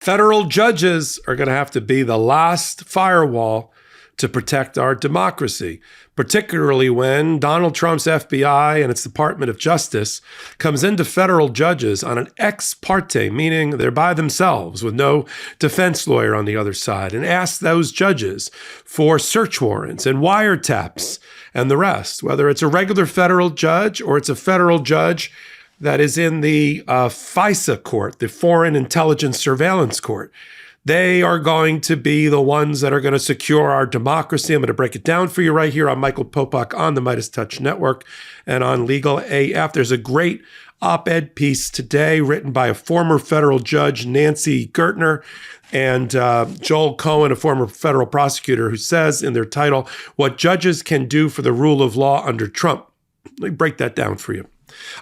Federal judges are going to have to be the last firewall to protect our democracy, particularly when Donald Trump's FBI and its Department of Justice comes into federal judges on an ex parte, meaning they're by themselves with no defense lawyer on the other side, and asks those judges for search warrants and wiretaps and the rest, whether it's a regular federal judge or it's a federal judge that is in the FISA court, the Foreign Intelligence Surveillance Court. They are going to be the ones that are going to secure our democracy. I'm going to break it down for you right here on Michael Popok on the MeidasTouch Network and on Legal AF. There's a great op-ed piece today written by a former federal judge, Nancy Gertner, and Joel Cohen, a former federal prosecutor, who says in their title, "What Judges Can Do for the Rule of Law Under Trump." Let me break that down for you.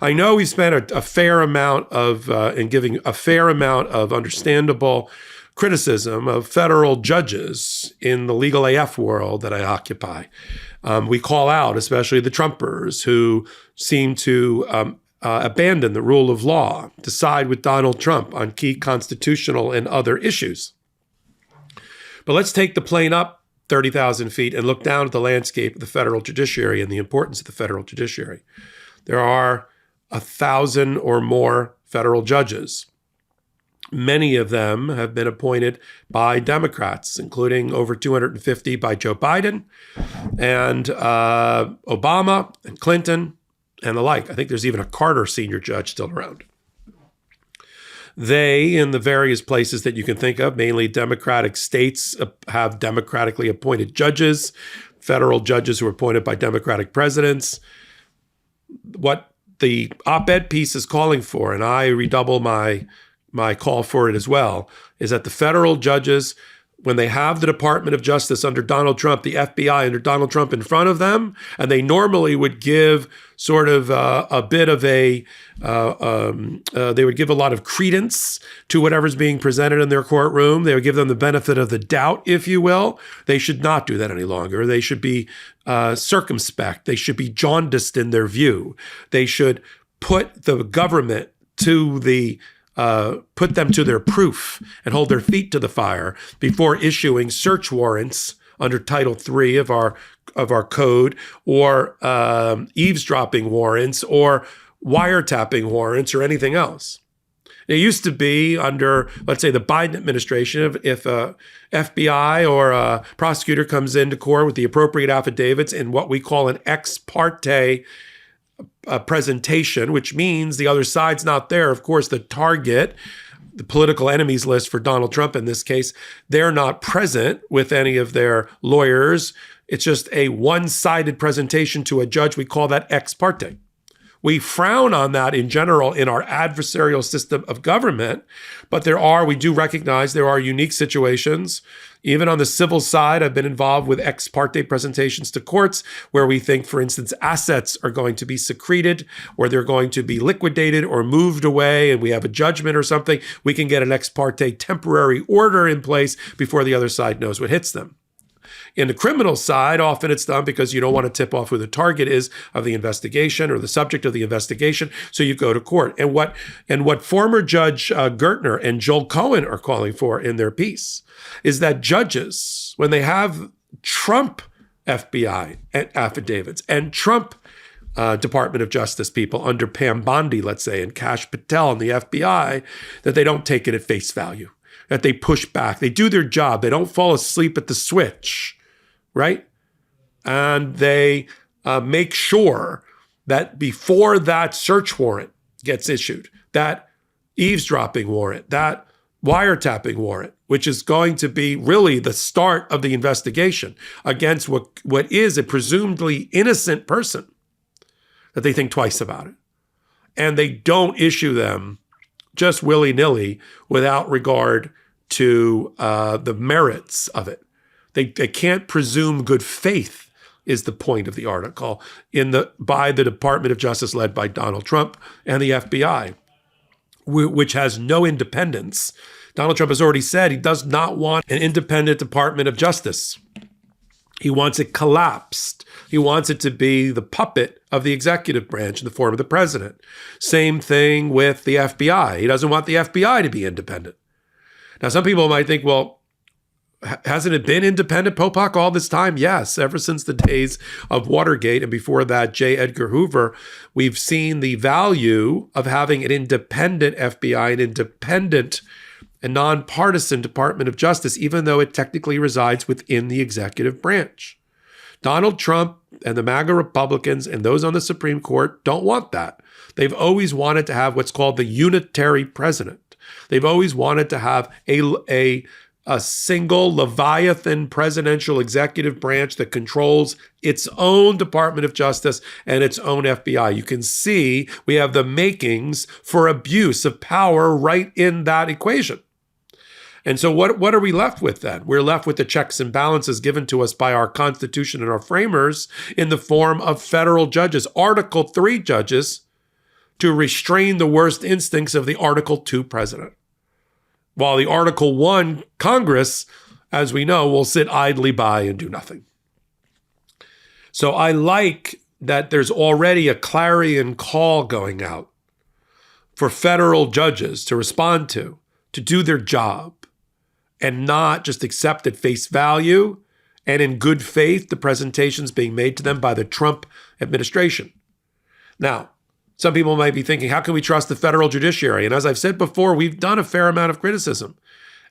I know we spent a fair amount of, in giving a fair amount of understandable criticism of federal judges in the legal AF world that I occupy. We call out especially the Trumpers who seem to abandon the rule of law, to side with Donald Trump on key constitutional and other issues. But let's take the plane up 30,000 feet and look down at the landscape of the federal judiciary and the importance of the federal judiciary. There are 1,000 or more federal judges. Many of them have been appointed by Democrats, including over 250 by Joe Biden and Obama and Clinton and the like. I think there's even a Carter senior judge still around. They, in the various places that you can think of, mainly Democratic states, have democratically appointed judges, federal judges who are appointed by Democratic presidents. What the op-ed piece is calling for, and I redouble my call for it as well, is that the federal judges, when they have the Department of Justice under Donald Trump, the FBI under Donald Trump in front of them, and they normally would give sort of a bit of they would give a lot of credence to whatever's being presented in their courtroom. They would give them the benefit of the doubt, if you will. They should not do that any longer. They should be circumspect. They should be jaundiced in their view. They should put the government to the put them to their proof and hold their feet to the fire before issuing search warrants under Title III of our code, or eavesdropping warrants, or wiretapping warrants, or anything else. It used to be under, let's say, the Biden administration, if a FBI or a prosecutor comes into court with the appropriate affidavits in what we call an ex parte presentation, which means the other side's not there. Of course, the target, the political enemies list for Donald Trump in this case, they're not present with any of their lawyers. It's just a one-sided presentation to a judge. We call that ex parte. We frown on that in general in our adversarial system of government, but we do recognize there are unique situations. Even on the civil side, I've been involved with ex parte presentations to courts where we think, for instance, assets are going to be secreted or they're going to be liquidated or moved away and we have a judgment or something. We can get an ex parte temporary order in place before the other side knows what hits them. In the criminal side, often it's done because you don't want to tip off who the target is of the investigation or the subject of the investigation, so you go to court. And what former Judge Gertner and Joel Cohen are calling for in their piece is that judges, when they have Trump FBI affidavits and Trump Department of Justice people under Pam Bondi, let's say, and Kash Patel and the FBI, that they don't take it at face value, that they push back. They do their job. They don't fall asleep at the switch, right? And they make sure that before that search warrant gets issued, that eavesdropping warrant, that wiretapping warrant, which is going to be really the start of the investigation against what is a presumably innocent person, that they think twice about it. And they don't issue them just willy-nilly without regard to the merits of it. They can't presume good faith is the point of the article by the Department of Justice led by Donald Trump and the FBI, which has no independence. Donald Trump has already said he does not want an independent Department of Justice. He wants it collapsed. He wants it to be the puppet of the executive branch in the form of the president. Same thing with the FBI. He doesn't want the FBI to be independent. Now, some people might think, well, hasn't it been independent, Popok, all this time? Yes, ever since the days of Watergate and before that, J. Edgar Hoover, we've seen the value of having an independent FBI, an independent and nonpartisan Department of Justice, even though it technically resides within the executive branch. Donald Trump and the MAGA Republicans and those on the Supreme Court don't want that. They've always wanted to have what's called the unitary president. They've always wanted to have a single Leviathan presidential executive branch that controls its own Department of Justice and its own FBI. You can see we have the makings for abuse of power right in that equation. And so what are we left with then? We're left with the checks and balances given to us by our Constitution and our framers in the form of federal judges, Article 3 judges, to restrain the worst instincts of the Article 2 president. While the Article 1 Congress, as we know, will sit idly by and do nothing. So I like that there's already a clarion call going out for federal judges to respond to do their job, and not just accept at face value and in good faith the presentations being made to them by the Trump administration. Now, some people might be thinking, how can we trust the federal judiciary? And as I've said before, we've done a fair amount of criticism.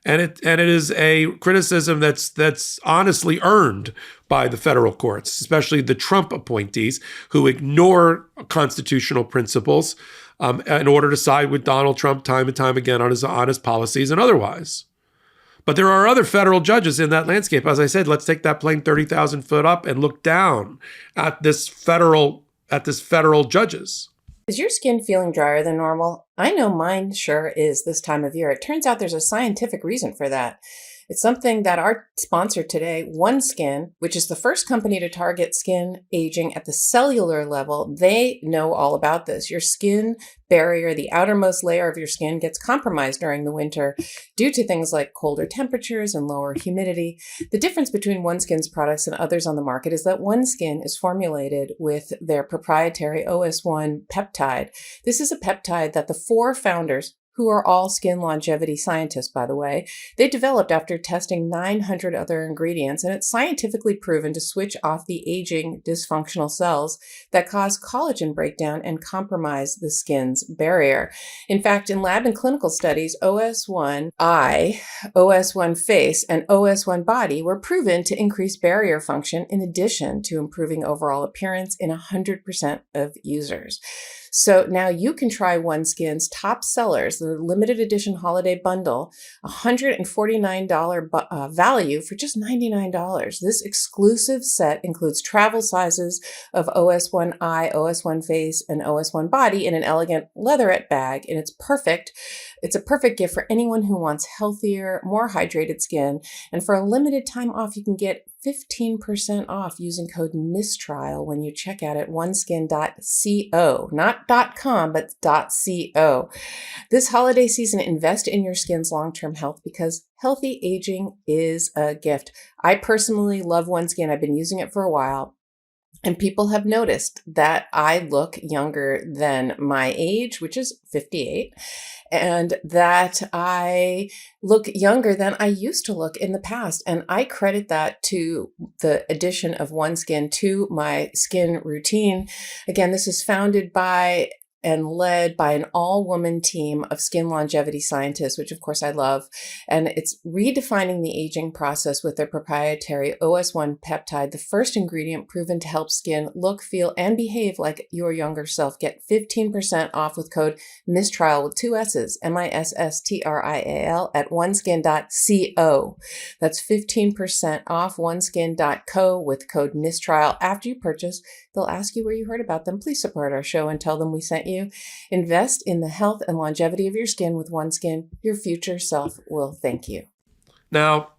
And it is a criticism that's honestly earned by the federal courts, especially the Trump appointees who ignore constitutional principles in order to side with Donald Trump time and time again on his policies and otherwise. But there are other federal judges in that landscape. As I said, let's take that plane 30,000 foot up and look down at this federal judges. Is your skin feeling drier than normal? I know mine sure is this time of year. It turns out there's a scientific reason for that. It's something that our sponsor today, OneSkin, which is the first company to target skin aging at the cellular level, they know all about this. Your skin barrier, the outermost layer of your skin, gets compromised during the winter due to things like colder temperatures and lower humidity. The difference between OneSkin's products and others on the market is that OneSkin is formulated with their proprietary OS1 peptide. This is a peptide that the 4 founders, who are all skin longevity scientists, by the way, they developed after testing 900 other ingredients, and it's scientifically proven to switch off the aging dysfunctional cells that cause collagen breakdown and compromise the skin's barrier. In fact, in lab and clinical studies, OS1 Eye, OS1 Face, and OS1 Body were proven to increase barrier function in addition to improving overall appearance in 100% of users. So now you can try OneSkin's top sellers, the limited edition holiday bundle, $149 value for just $99. This exclusive set includes travel sizes of OS1 Eye, OS1 Face, and OS1 Body in an elegant leatherette bag, and it's perfect. It's a perfect gift for anyone who wants healthier, more hydrated skin. And for a limited time off, you can get 15% off using code MISTRIAL when you check out at oneskin.co, not .com, but .co. This holiday season, invest in your skin's long-term health because healthy aging is a gift. I personally love OneSkin. I've been using it for a while. And people have noticed that I look younger than my age, which is 58, and that I look younger than I used to look in the past. And I credit that to the addition of OneSkin to my skin routine. Again, this is founded by and led by an all-woman team of skin longevity scientists, which of course I love. And it's redefining the aging process with their proprietary OS1 peptide, the first ingredient proven to help skin look, feel, and behave like your younger self. Get 15% off with code MISTRIAL with 2 S's, MISSTRIAL at oneskin.co. That's 15% off oneskin.co with code MISTRIAL. After you purchase, they'll ask you where you heard about them. Please support our show and tell them we sent you. Invest in the health and longevity of your skin with OneSkin. Your future self will thank you. Now,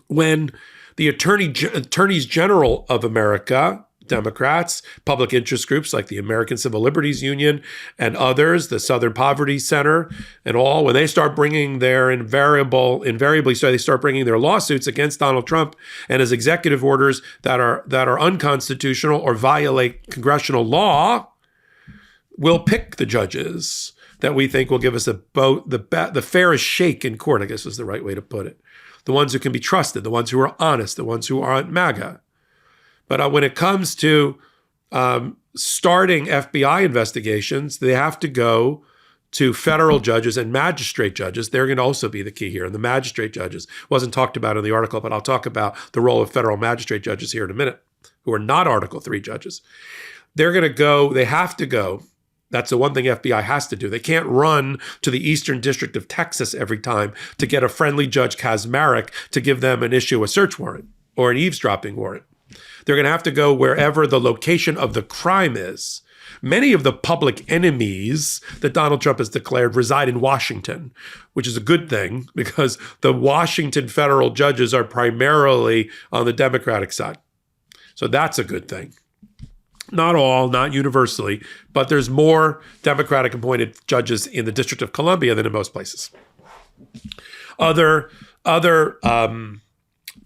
when the attorneys general of America, Democrats, public interest groups like the American Civil Liberties Union and others, the Southern Poverty Center and all, when they start bringing their they start bringing their lawsuits against Donald Trump and his executive orders that are unconstitutional or violate congressional law, we'll pick the judges that we think will give us the fairest shake in court, I guess is the right way to put it. The ones who can be trusted, the ones who are honest, the ones who aren't MAGA. But when it comes to starting FBI investigations, they have to go to federal judges and magistrate judges. They're going to also be the key here. And the magistrate judges wasn't talked about in the article, but I'll talk about the role of federal magistrate judges here in a minute, who are not Article 3 judges. They have to go. That's the one thing FBI has to do. They can't run to the Eastern District of Texas every time to get a friendly Judge Kaczmarek to give them an issue a search warrant or an eavesdropping warrant. They're going to have to go wherever the location of the crime is. Many of the public enemies that Donald Trump has declared reside in Washington, which is a good thing because the Washington federal judges are primarily on the Democratic side. So that's a good thing. Not all, not universally, but there's more Democratic appointed judges in the District of Columbia than in most places. Other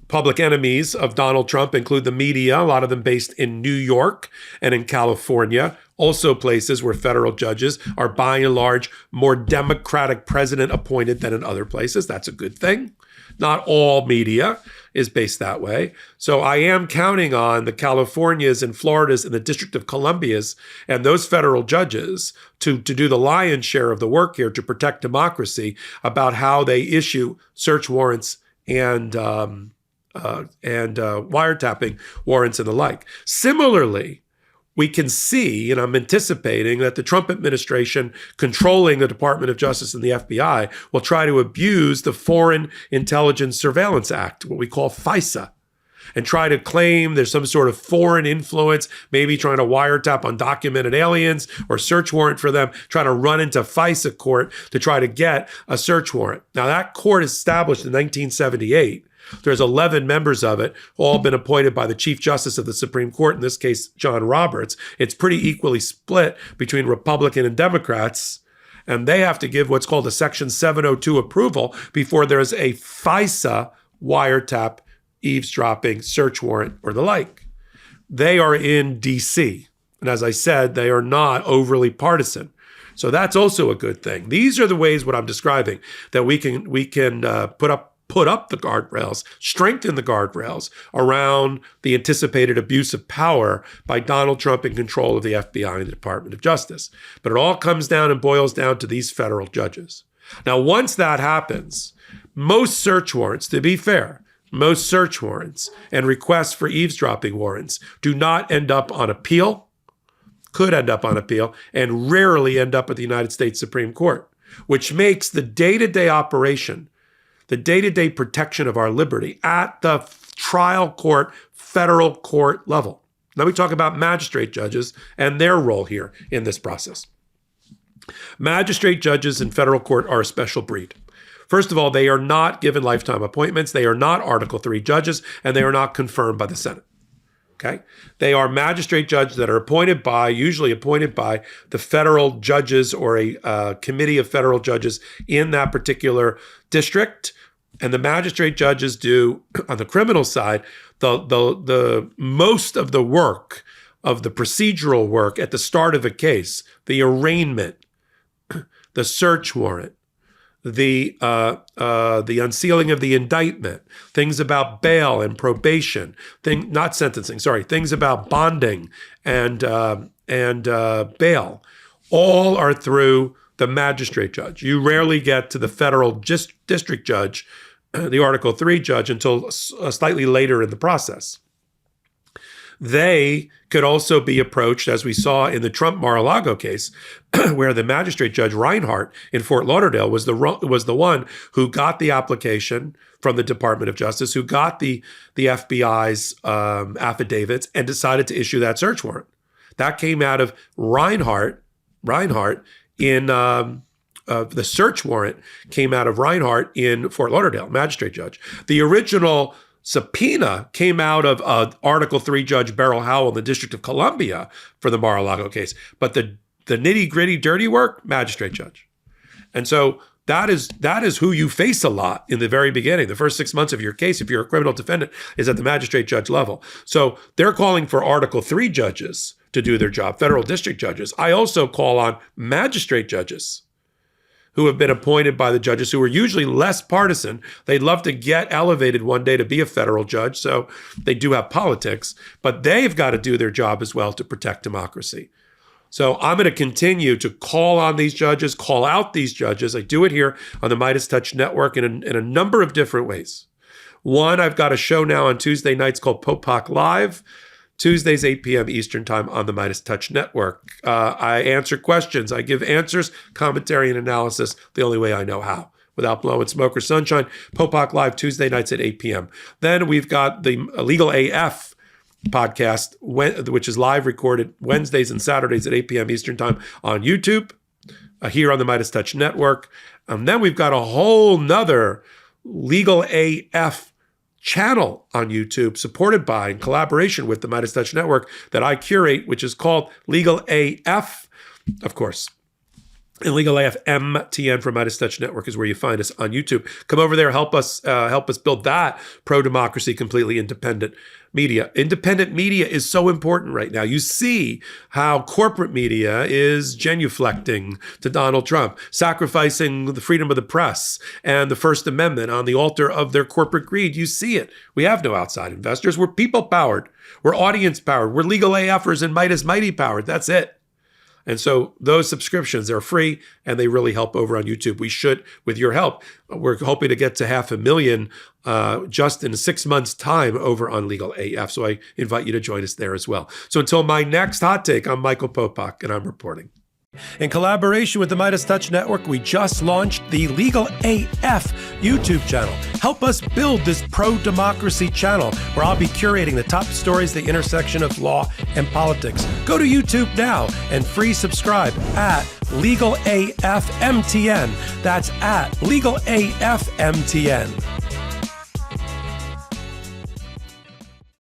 public enemies of Donald Trump include the media, a lot of them based in New York and in California, also places where federal judges are by and large more Democratic president appointed than in other places. That's a good thing. Not all media is based that way. So I am counting on the Californias and Floridas and the District of Columbias and those federal judges to do the lion's share of the work here to protect democracy about how they issue search warrants and wiretapping warrants and the like. Similarly, we can see, and I'm anticipating, that the Trump administration controlling the Department of Justice and the FBI will try to abuse the Foreign Intelligence Surveillance Act, what we call FISA, and try to claim there's some sort of foreign influence, maybe trying to wiretap undocumented aliens or search warrant for them, trying to run into FISA court to try to get a search warrant. Now, that court established in 1978. There's 11 members of it, all been appointed by the Chief Justice of the Supreme Court, in this case, John Roberts. It's pretty equally split between Republican and Democrats, and they have to give what's called a Section 702 approval before there's a FISA wiretap, eavesdropping, search warrant, or the like. They are in D.C., and as I said, they are not overly partisan. So that's also a good thing. These are the ways, what I'm describing, that we can put up the guardrails, strengthen the guardrails around the anticipated abuse of power by Donald Trump in control of the FBI and the Department of Justice. But it all comes down and boils down to these federal judges. Now, once that happens, most search warrants, to be fair, most search warrants and requests for eavesdropping warrants do not end up on appeal, could end up on appeal, and rarely end up at the United States Supreme Court, which makes the day-to-day operation, the day-to-day protection of our liberty at the trial court, federal court level. Let me talk about magistrate judges and their role here in this process. Magistrate judges in federal court are a special breed. First of all, they are not given lifetime appointments. They are not Article 3 judges, and they are not confirmed by the Senate. Okay? They are magistrate judges that are usually appointed by the federal judges or a committee of federal judges in that particular district. And the magistrate judges do, on the criminal side, the most of the work, of the procedural work at the start of a case, the arraignment, the search warrant, the unsealing of the indictment, things about bail and probation, things about bonding and bail, all are through the magistrate judge. You rarely get to the federal district judge, the Article 3 judge, until slightly later in the process. They could also be approached, as we saw in the Trump Mar-a-Lago case, where the magistrate judge Reinhart in Fort Lauderdale was the one who got the application from the Department of Justice, who got the FBI's affidavits and decided to issue that search warrant. That came out of Reinhart in the search warrant came out of Reinhart in Fort Lauderdale, magistrate judge. The original subpoena came out of Article 3 Judge Beryl Howell in the District of Columbia for the Mar-a-Lago case. But the nitty-gritty, dirty work, magistrate judge. And so that is who you face a lot in the very beginning. The first 6 months of your case, if you're a criminal defendant, is at the magistrate judge level. So they're calling for Article 3 judges to do their job, federal district judges. I also call on magistrate judges who have been appointed by the judges, who are usually less partisan. They'd love to get elevated one day to be a federal judge, so they do have politics, but they've got to do their job as well to protect democracy. So I'm going to continue to call on these judges, call out these judges. I do it here on the MeidasTouch Network in a number of different ways. One, I've got a show now on Tuesday nights called Popok Live, Tuesdays, 8 p.m. Eastern Time on the MeidasTouch Network. I answer questions. I give answers, commentary, and analysis the only way I know how, without blowing smoke or sunshine. Popok Live, Tuesday nights at 8 p.m. Then we've got the Legal AF podcast, which is live recorded Wednesdays and Saturdays at 8 p.m. Eastern Time on YouTube, here on the MeidasTouch Network. And then we've got a whole nother Legal AF channel on YouTube, supported by, in collaboration with the MeidasTouch Network, that I curate, which is called Legal AF, of course. And Legal AF MTN for MeidasTouch Network is where you find us on YouTube. Come over there, help us build that pro-democracy, completely independent media. Independent media is so important right now. You see how corporate media is genuflecting to Donald Trump, sacrificing the freedom of the press and the First Amendment on the altar of their corporate greed. You see it. We have no outside investors. We're people-powered. We're audience-powered. We're Legal AFers and Meidas Mighty-powered. That's it. And so those subscriptions are free, and they really help over on YouTube. We should, with your help, we're hoping to get to 500,000 just in 6 months' time over on Legal AF. So I invite you to join us there as well. So until my next hot take, I'm Michael Popok, and I'm reporting. In collaboration with the MeidasTouch Network, we just launched the Legal AF YouTube channel. Help us build this pro-democracy channel where I'll be curating the top stories, the intersection of law and politics. Go to YouTube now and free subscribe at Legal AF MTN. That's at Legal AF MTN.